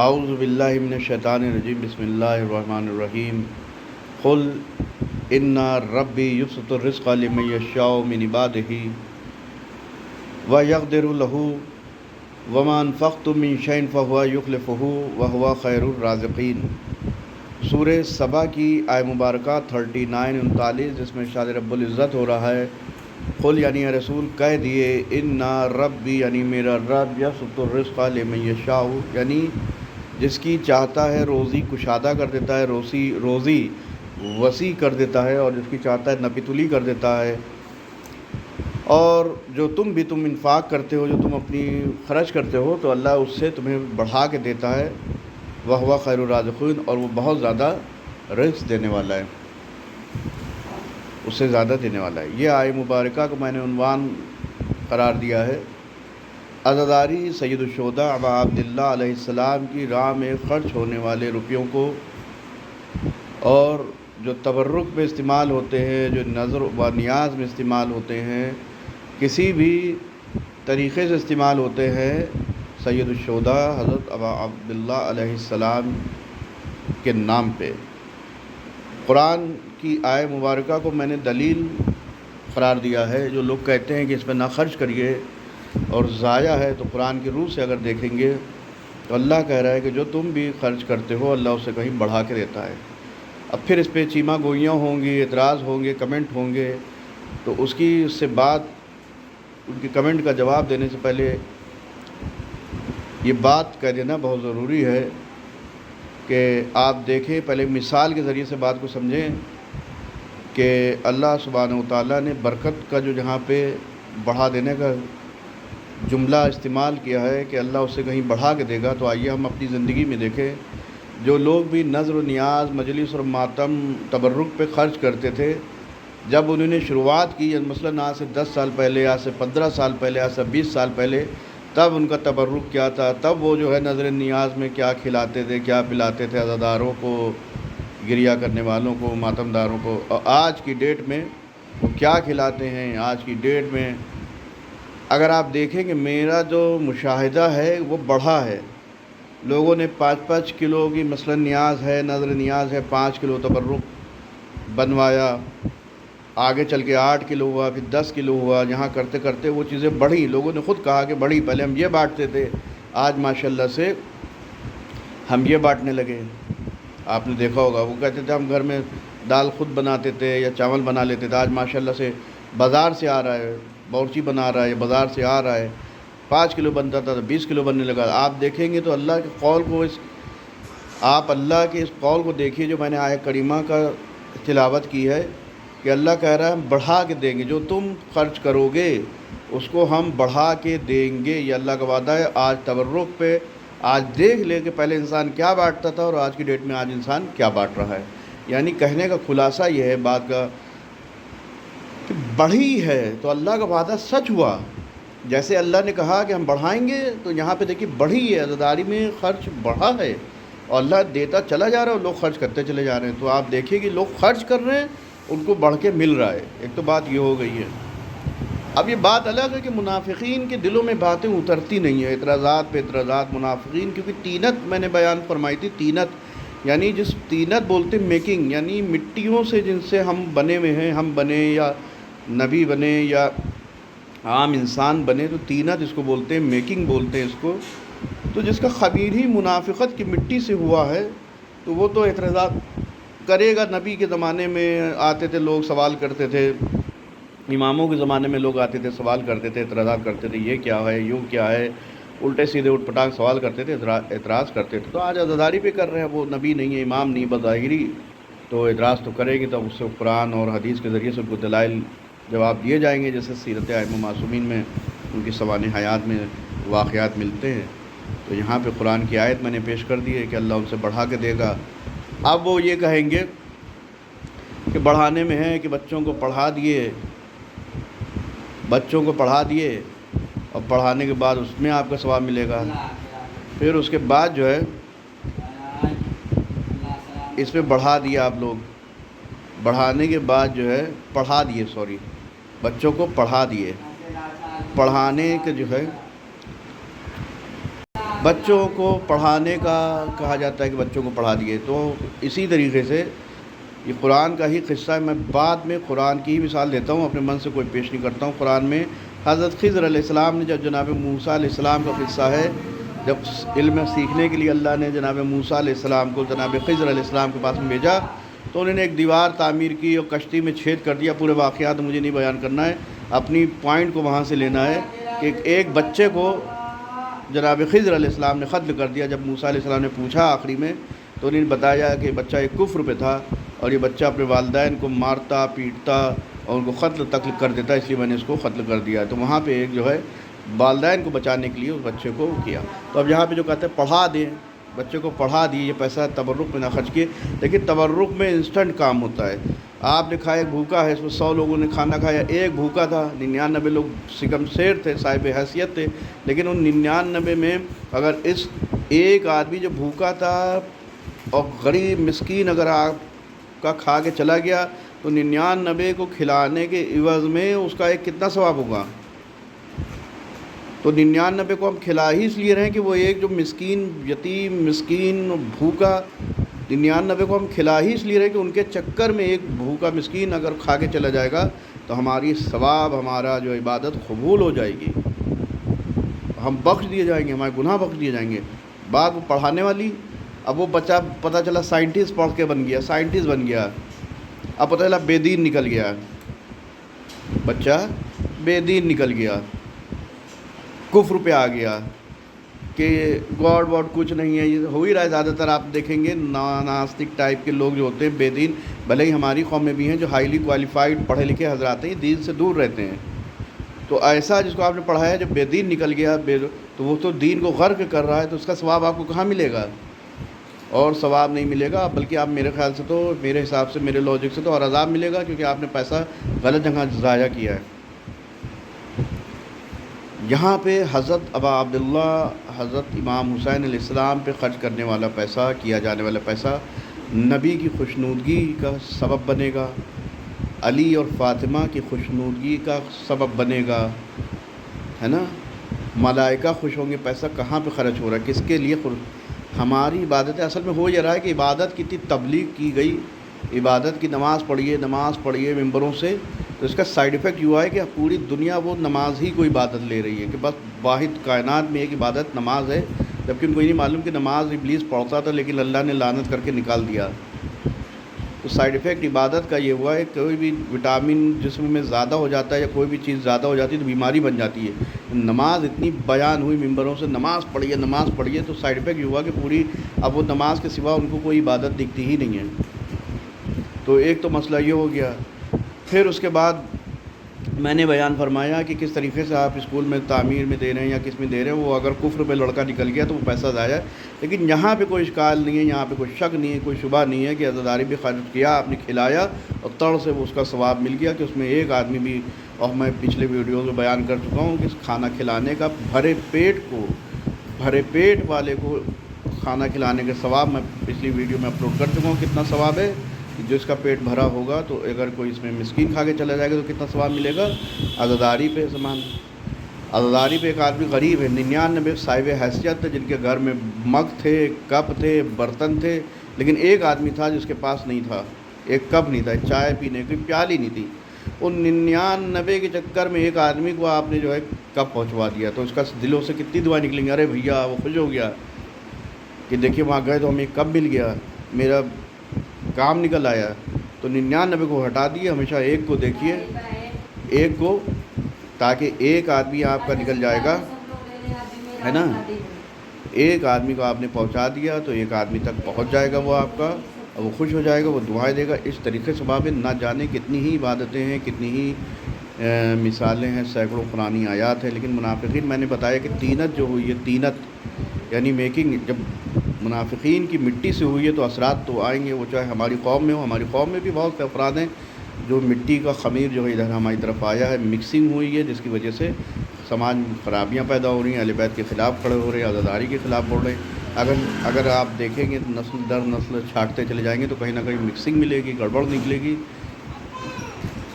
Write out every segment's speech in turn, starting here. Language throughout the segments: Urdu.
اعوذ باللہ من الشیطان الرجیم بسم اللہ الرحمن الرحیم قل ان ربی یبسط الرزق لمن یشاء من عبادہ ویقدر له وما انفقتم من شیء فهو یخلفہ وہو خیر الرازقین۔ سورہ سبا کی آیہ مبارکہ 39 39، جس میں ارشاد رب العزت ہو رہا ہے قل یعنی رسول کہہ دیے ان ربی یعنی میرا رب یبسط الرزق لمن یشاء یعنی جس کی چاہتا ہے روزی کشادہ کر دیتا ہے، روزی وسیع کر دیتا ہے، اور جس کی چاہتا ہے نپتلی کر دیتا ہے۔ اور جو تم انفاق کرتے ہو، جو تم اپنی خرچ کرتے ہو، تو اللہ اس سے تمہیں بڑھا کے دیتا ہے۔ وہو خیر الرازقین، اور وہ بہت زیادہ رزق دینے والا ہے، اس سے زیادہ دینے والا ہے۔ یہ آیہ مبارکہ کو میں نے عنوان قرار دیا ہے عزاداری سید الشہداء ابا عبداللہ علیہ السلام کی راہ میں خرچ ہونے والے روپیوں کو، اور جو تبرک میں استعمال ہوتے ہیں، جو نظر و نیاز میں استعمال ہوتے ہیں، کسی بھی طریقے سے استعمال ہوتے ہیں، سید الشہداء حضرت ابا عبداللہ علیہ السلام کے نام پہ۔ قرآن کی آیہ مبارکہ کو میں نے دلیل قرار دیا ہے۔ جو لوگ کہتے ہیں کہ اس پہ نہ خرچ کریے اور ضائع ہے، تو قرآن کی روح سے اگر دیکھیں گے تو اللہ کہہ رہا ہے کہ جو تم بھی خرچ کرتے ہو اللہ اسے کہیں بڑھا کے دیتا ہے۔ اب پھر اس پہ چیما گوئیاں ہوں گی، اعتراض ہوں گے، کمنٹ ہوں گے، تو اس سے بعد ان کی کمنٹ کا جواب دینے سے پہلے یہ بات کہہ دینا بہت ضروری ہے کہ آپ دیکھیں، پہلے مثال کے ذریعے سے بات کو سمجھیں کہ اللہ سبحانہ وتعالیٰ نے برکت کا جو جہاں پہ بڑھا دینے کا جملہ استعمال کیا ہے کہ اللہ اسے کہیں بڑھا کے دے گا، تو آئیے ہم اپنی زندگی میں دیکھیں جو لوگ بھی نذر و نیاز، مجلس اور ماتم، تبرک پہ خرچ کرتے تھے، جب انہوں نے شروعات کی، مثلاً آج سے 10 سال پہلے، آج سے 15 سال پہلے، آج سے 20 سال پہلے، تب ان کا تبرک کیا تھا، تب وہ جو ہے نذر نیاز میں کیا کھلاتے تھے، کیا پلاتے تھے عزاداروں کو، گریہ کرنے والوں کو، ماتم داروں کو، اور آج کی ڈیٹ میں وہ کیا کھلاتے ہیں۔ آج کی ڈیٹ میں اگر آپ دیکھیں کہ میرا جو مشاہدہ ہے وہ بڑھا ہے، لوگوں نے 5 کلو کی مثلا نیاز ہے، نذر نیاز ہے، 5 کلو تبرک بنوایا، آگے چل کے 8 کلو ہوا، پھر 10 کلو ہوا، جہاں کرتے کرتے وہ چیزیں بڑھی، لوگوں نے خود کہا کہ بڑھی، پہلے ہم یہ بانٹتے تھے، آج ماشاءاللہ سے ہم یہ بانٹنے لگے۔ آپ نے دیکھا ہوگا وہ کہتے تھے ہم گھر میں دال خود بناتے تھے یا چاول بنا لیتے تھے، آج ماشاءاللہ سے بازار سے آ رہا ہے، باورچی بنا رہا ہے، بازار سے آ رہا ہے، 5 کلو بنتا تھا تو 20 کلو بننے لگا۔ آپ دیکھیں گے تو اللہ کے قول کو، آپ اللہ کے اس قول کو دیکھیے جو میں نے آیہ کریمہ کا تلاوت کی ہے کہ اللہ کہہ رہا ہے ہم بڑھا کے دیں گے، جو تم خرچ کرو گے اس کو ہم بڑھا کے دیں گے، یہ اللہ کا وعدہ ہے۔ آج تبرک پہ آج دیکھ لے کہ پہلے انسان کیا بانٹتا تھا اور آج کی ڈیٹ میں آج انسان کیا بانٹ رہا ہے۔ یعنی کہنے کا خلاصہ یہ ہے بات کا کہ بڑھی ہے تو اللہ کا وعدہ سچ ہوا، جیسے اللہ نے کہا کہ ہم بڑھائیں گے، تو یہاں پہ دیکھیے بڑھی ہے، عزاداری میں خرچ بڑھا ہے، اور اللہ دیتا چلا جا رہا ہے اور لوگ خرچ کرتے چلے جا رہے ہیں۔ تو آپ دیکھیے کہ لوگ خرچ کر رہے ہیں، ان کو بڑھ کے مل رہا ہے۔ ایک تو بات یہ ہو گئی ہے۔ اب یہ بات الگ ہے کہ منافقین کے دلوں میں باتیں اترتی نہیں ہیں، اعتراضات پہ اعتراضات منافقین، کیونکہ تینت میں نے بیان فرمائی تھی، تینت یعنی جس تینت بولتے میکنگ، یعنی مٹیوں سے جن سے ہم بنے ہوئے ہیں، ہم بنے یا نبی بنے یا عام انسان بنے، تو تینت اس کو بولتے ہیں، میکنگ بولتے ہیں اس کو۔ تو جس کا خمیر ہی منافقت کی مٹی سے ہوا ہے تو وہ تو اعتراضات کرے گا۔ نبی کے زمانے میں آتے تھے لوگ، سوال کرتے تھے، اماموں کے زمانے میں لوگ آتے تھے، سوال کرتے تھے، اعتراضات کرتے تھے، یہ کیا ہے، یوں کیا ہے، الٹے سیدھے اٹھ پٹاک سوال کرتے تھے، اعتراض کرتے تھے۔ تو آج عزاداری پہ کر رہے ہیں، وہ نبی نہیں ہے، امام نہیں بظاہری، تو اعتراض تو کرے گی، تو اس سے قرآن اور حدیث کے ذریعے سے ان کو دلائل جواب دیے جائیں گے، جیسے سیرت ائمہ معصومین میں ان کی سوانح حیات میں واقعات ملتے ہیں۔ تو یہاں پہ قرآن کی آیت میں نے پیش کر دی ہے کہ اللہ ان سے بڑھا کے دے گا۔ اب وہ یہ کہیں گے کہ بڑھانے میں ہے کہ بچوں کو پڑھا دیے اور پڑھانے کے بعد اس میں آپ کا ثواب ملے گا، پھر اس کے بعد جو ہے اس میں بڑھا دیا آپ لوگ، بڑھانے کے بعد جو ہے بچوں کو پڑھا دیے، پڑھانے کے جو ہے بچوں کو پڑھانے کا کہا جاتا ہے کہ بچوں کو پڑھا دیے، تو اسی طریقے سے یہ قرآن کا ہی قصہ ہے۔ میں بعد میں قرآن کی ہی مثال دیتا ہوں، اپنے من سے کوئی پیش نہیں کرتا ہوں۔ قرآن میں حضرت خضر علیہ السلام نے جب جناب موسیٰ علیہ السلام کا قصہ ہے، جب علم سیکھنے کے لیے اللہ نے جناب موسیٰ علیہ السلام کو جناب خضر علیہ السلام کے پاس میں بھیجا، تو انہوں نے ایک دیوار تعمیر کی اور کشتی میں چھید کر دیا۔ پورے واقعات مجھے نہیں بیان کرنا ہے، اپنی پوائنٹ کو وہاں سے لینا ہے کہ ایک بچے کو جناب خضر علیہ السلام نے قتل کر دیا۔ جب موسیٰ علیہ السلام نے پوچھا آخری میں، تو انہیں بتایا کہ بچہ ایک کفر پہ تھا اور یہ بچہ اپنے والدین کو مارتا پیٹتا اور ان کو قتل تک کر دیتا، اس لیے میں نے اس کو قتل کر دیا۔ تو وہاں پہ ایک جو ہے والدین کو بچانے کے لیے اس بچے کو کیا۔ تو اب یہاں پہ جو کہتے ہیں پڑھا دیں، بچے کو پڑھا دیے، یہ پیسہ تبرک میں نہ خرچ کیے۔ لیکن تبرک میں انسٹنٹ کام ہوتا ہے۔ آپ نے کھایا، ایک بھوکا ہے، اس میں 100 لوگوں نے کھانا کھایا، ایک بھوکا تھا، 99 لوگ سکم سیر تھے، صاحب حیثیت تھے، لیکن ان 99 میں اگر اس ایک آدمی جو بھوکا تھا اور غریب مسکین اگر آپ کا کھا کے چلا گیا، تو 99 کو کھلانے کے عوض میں اس کا ایک کتنا ثواب ہوگا؟ تو 99 کو ہم کھلا ہی اس لیے رہے ہیں کہ وہ ایک جو مسکین، یتیم، مسکین، بھوکا، 99 کو ہم کھلا ہی اس لیے رہے کہ ان کے چکر میں ایک بھوکا مسکین اگر کھا کے چلا جائے گا تو ہماری ثواب، ہمارا جو عبادت قبول ہو جائے گی، ہم بخش دیے جائیں گے، ہمارے گناہ بخش دیے جائیں گے۔ بات وہ پڑھانے والی، اب وہ بچہ پتہ چلا سائنٹسٹ پڑھ کے بن گیا، سائنٹسٹ بن گیا، اب پتہ چلا بے دین نکل گیا، بچہ بے دین نکل گیا، کفر پہ آ گیا کہ گاڈ واڈ کچھ نہیں ہے۔ یہ ہو ہی رہا ہے، زیادہ تر آپ دیکھیں گے ناستک ٹائپ کے لوگ جو ہوتے ہیں بے دین، بھلے ہی ہماری قوم میں بھی ہیں جو ہائیلی کوالیفائڈ پڑھے لکھے حضرات ہیں، دین سے دور رہتے ہیں۔ تو ایسا جس کو آپ نے پڑھایا جب بے دین نکل گیا، تو وہ تو دین کو غرق کر رہا ہے، تو اس کا ثواب آپ کو کہاں ملے گا؟ اور ثواب نہیں ملے گا، بلکہ آپ میرے خیال سے، تو میرے حساب سے، میرے لاجک سے تو اور عذاب ملے گا، کیونکہ آپ نے پیسہ غلط جگہ ضائع کیا ہے۔ یہاں پہ حضرت ابا عبداللہ، حضرت امام حسین علیہ السلام پہ خرچ کرنے والا پیسہ، کیا جانے والا پیسہ نبی کی خوشنودگی کا سبب بنے گا، علی اور فاطمہ کی خوشنودگی کا سبب بنے گا، ہے نا؟ ملائکہ خوش ہوں گے۔ پیسہ کہاں پہ خرچ ہو رہا ہے، کس کے لیے؟ ہماری عبادتیں اصل میں ہو یہ رہا ہے کہ عبادت کی اتنی تبلیغ کی گئی، عبادت کی نماز پڑھیے ممبروں سے، تو اس کا سائیڈ ایفیکٹ یہ ہوا ہے کہ پوری دنیا وہ نماز ہی کو عبادت لے رہی ہے، کہ بس واحد کائنات میں ایک عبادت نماز ہے، جبکہ ان کو یہ نہیں معلوم کہ نماز ابلیس پڑھتا تھا لیکن اللہ نے لعنت کر کے نکال دیا۔ تو سائیڈ ایفیکٹ عبادت کا یہ ہوا ہے، کوئی بھی وٹامن جسم میں زیادہ ہو جاتا ہے یا کوئی بھی چیز زیادہ ہو جاتی ہے تو بیماری بن جاتی ہے۔ نماز اتنی بیان ہوئی ممبروں سے، نماز پڑھیے، تو سائیڈ ایفیکٹ یہ ہوا کہ پوری اب وہ نماز کے سوا ان کو کوئی عبادت دکھتی ہی نہیں ہے۔ تو ایک تو مسئلہ یہ ہو گیا۔ پھر اس کے بعد میں نے بیان فرمایا کہ کس طریقے سے آپ اسکول میں تعمیر میں دے رہے ہیں یا کس میں دے رہے ہیں، وہ اگر کفر پہ لڑکا نکل گیا تو وہ پیسہ ضائع ہے۔ لیکن یہاں پہ کوئی اشکال نہیں ہے، یہاں پہ کوئی شک نہیں ہے، کوئی شبہ نہیں ہے کہ عزاداری بھی خرچ کیا، آپ نے کھلایا اور تڑ سے وہ اس کا ثواب مل گیا، کہ اس میں ایک آدمی بھی، اور میں پچھلے ویڈیوز میں بیان کر چکا ہوں کہ کھانا کھلانے کا بھرے پیٹ والے کو کھانا کھلانے کے ثواب میں پچھلی ویڈیو میں اپلوڈ کر چکا ہوں، کتنا ثواب ہے۔ جو اس کا پیٹ بھرا ہوگا تو اگر کوئی اس میں مسکین کھا کے چلا جائے گا تو کتنا ثواب ملے گا۔ عزاداری پہ عزاداری پہ ایک آدمی غریب ہے، 99 صاحب حیثیت تھے جن کے گھر میں مگ تھے، کپ تھے، برتن تھے، لیکن ایک آدمی تھا جس کے پاس نہیں تھا، ایک کپ نہیں تھا، چائے پینے کی پیالی نہیں تھی۔ ان 99 کے چکر میں ایک آدمی کو آپ نے جو ہے کپ پہنچوا دیا، تو اس کا دلوں سے کتنی دعائیں نکلیں گی، ارے بھیا وہ خوش ہو گیا کہ دیکھیے وہاں گئے تو ہمیں ایک کپ مل گیا، میرا کام نکل آیا۔ تو 99 کو ہٹا دیے، ہمیشہ ایک کو دیکھیے، ایک کو، تاکہ ایک آدمی آپ کا نکل جائے گا، ہے نا؟ ایک آدمی کو آپ نے پہنچا دیا تو ایک آدمی تک پہنچ جائے گا وہ آپ کا، اور وہ خوش ہو جائے گا، وہ دعائیں دے گا۔ اس طریقے سے باب نہ جانے کتنی ہی عبادتیں ہیں، کتنی ہی مثالیں ہیں، سینکڑوں قرآنی آیات ہیں۔ لیکن منافقین، میں نے بتایا کہ طینت جو ہوئی ہے، طینت یعنی میکنگ، جب منافقین کی مٹی سے ہوئی ہے تو اثرات تو آئیں گے، وہ چاہے ہماری قوم میں ہو۔ ہماری قوم میں بھی بہت سے افراد ہیں جو مٹی کا خمیر جو ہے ادھر ہماری طرف آیا ہے، مکسنگ ہوئی ہے، جس کی وجہ سے سماج میں خرابیاں پیدا ہو رہی ہیں، اہل بیت کے خلاف کھڑے ہو رہے ہیں، عزاداری کے خلاف بول رہے ہیں۔ اگر آپ دیکھیں گے تو نسل در نسل چھاٹتے چلے جائیں گے تو کہیں نہ کہیں مکسنگ ملے گی، گڑبڑ نکلے گی۔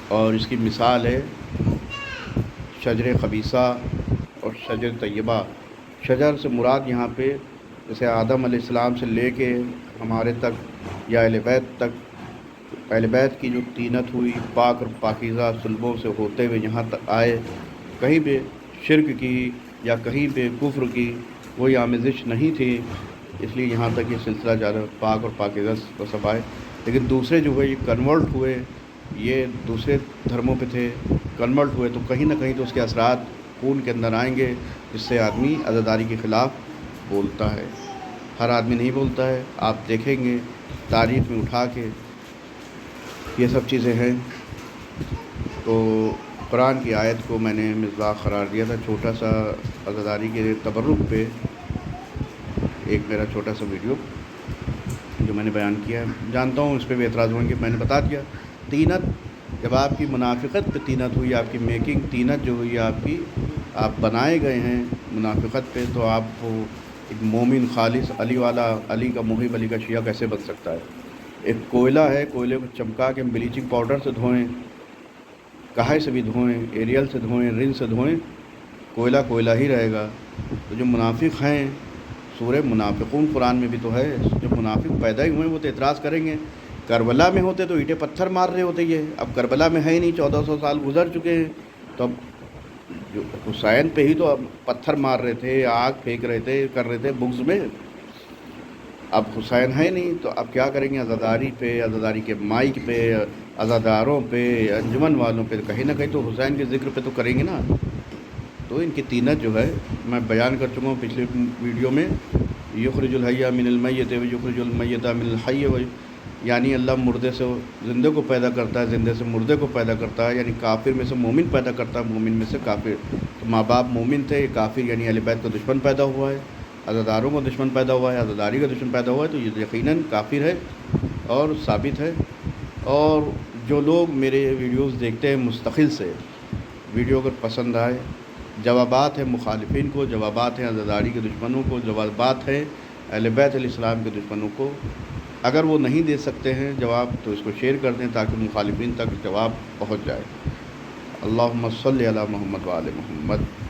اور اس کی مثال ہے شجر خبیثہ اور شجر طیبہ۔ شجر سے مراد یہاں پہ جیسے آدم علیہ السلام سے لے کے ہمارے تک یا اہل بیت تک، اہل بیت کی جو طینت ہوئی پاک اور پاکیزہ سلبوں سے ہوتے ہوئے یہاں تک آئے، کہیں پہ شرک کی یا کہیں پہ کفر کی کوئی آمیزش نہیں تھی، اس لیے یہاں تک یہ سلسلہ زیادہ پاک اور پاکیزہ سب آئے۔ لیکن دوسرے جو ہے یہ کنورٹ ہوئے، یہ دوسرے دھرموں پہ تھے، کنورٹ ہوئے تو کہیں نہ کہیں تو اس کے اثرات خون کے اندر آئیں گے، جس سے آدمی عزاداری کے خلاف بولتا ہے۔ ہر آدمی نہیں بولتا ہے، آپ دیکھیں گے تاریخ میں اٹھا کے یہ سب چیزیں ہیں۔ تو قرآن کی آیت کو میں نے مصداق قرار دیا تھا، چھوٹا سا عزاداری کے تبرک پہ ایک میرا چھوٹا سا ویڈیو جو میں نے بیان کیا ہے۔ جانتا ہوں اس پہ بھی اعتراض ہوں گے، میں نے بتا دیا طینت جب آپ کی منافقت پہ طینت ہوئی، آپ کی میکنگ طینت جو ہوئی آپ کی، آپ بنائے گئے ہیں منافقت پہ، تو آپ کو ایک مومن خالص علی والا، علی کا محب، علی کا شیعہ کیسے بن سکتا ہے؟ ایک کوئلہ ہے، کوئلے کو چمکا کے بلیچنگ پاؤڈر سے دھوئیں، کہے سے بھی دھوئیں، ایریل سے دھوئیں، رن سے دھوئیں، کوئلہ کوئلہ ہی رہے گا۔ تو جو منافق ہیں، سورہ منافقون قرآن میں بھی تو ہے، جو منافق پیدا ہی ہوئے ہیں وہ تو اعتراض کریں گے۔ کربلا میں ہوتے تو اینٹیں پتھر مار رہے ہوتے، یہ اب کربلا میں ہے ہی نہیں، 1400 سال گزر چکے ہیں، تو اب جو حسین پہ ہی تو اب پتھر مار رہے تھے، آگ پھینک رہے تھے، کر رہے تھے بغض میں، اب حسین ہے نہیں تو اب کیا کریں گے؟ عزاداری پہ، عزاداری کے مائک پہ، عزاداروں پہ، انجمن والوں پہ کہیں نہ کہیں تو حسین کے ذکر پہ تو کریں گے نا۔ تو ان کی طینت جو ہے میں بیان کر چکا ہوں پچھلے ویڈیو میں، یخرج الحی من المیت و یخرج المیت من الحی، یعنی اللہ مردے سے زندے کو پیدا کرتا ہے، زندے سے مردے کو پیدا کرتا ہے، یعنی کافر میں سے مومن پیدا کرتا ہے، مومن میں سے کافر۔ تو ماں باپ مومن تھے، کافر یعنی اہل بیت کا دشمن پیدا ہوا ہے، عزاداروں کو دشمن پیدا ہوا ہے، عزاداری کا دشمن پیدا ہوا ہے، تو یہ یقیناً کافر ہے اور ثابت ہے۔ اور جو لوگ میرے ویڈیوز دیکھتے ہیں مستقل سے، ویڈیو اگر پسند آئے، جوابات ہیں مخالفین کو، جوابات ہیں عزاداری کے دشمنوں کو، جوابات ہیں اہل بیت علیہ السلام کے دشمنوں کو۔ اگر وہ نہیں دے سکتے ہیں جواب تو اس کو شیئر کر دیں تاکہ مخالفین تک جواب پہنچ جائے۔ اللہم صلی علی محمد و آل محمد۔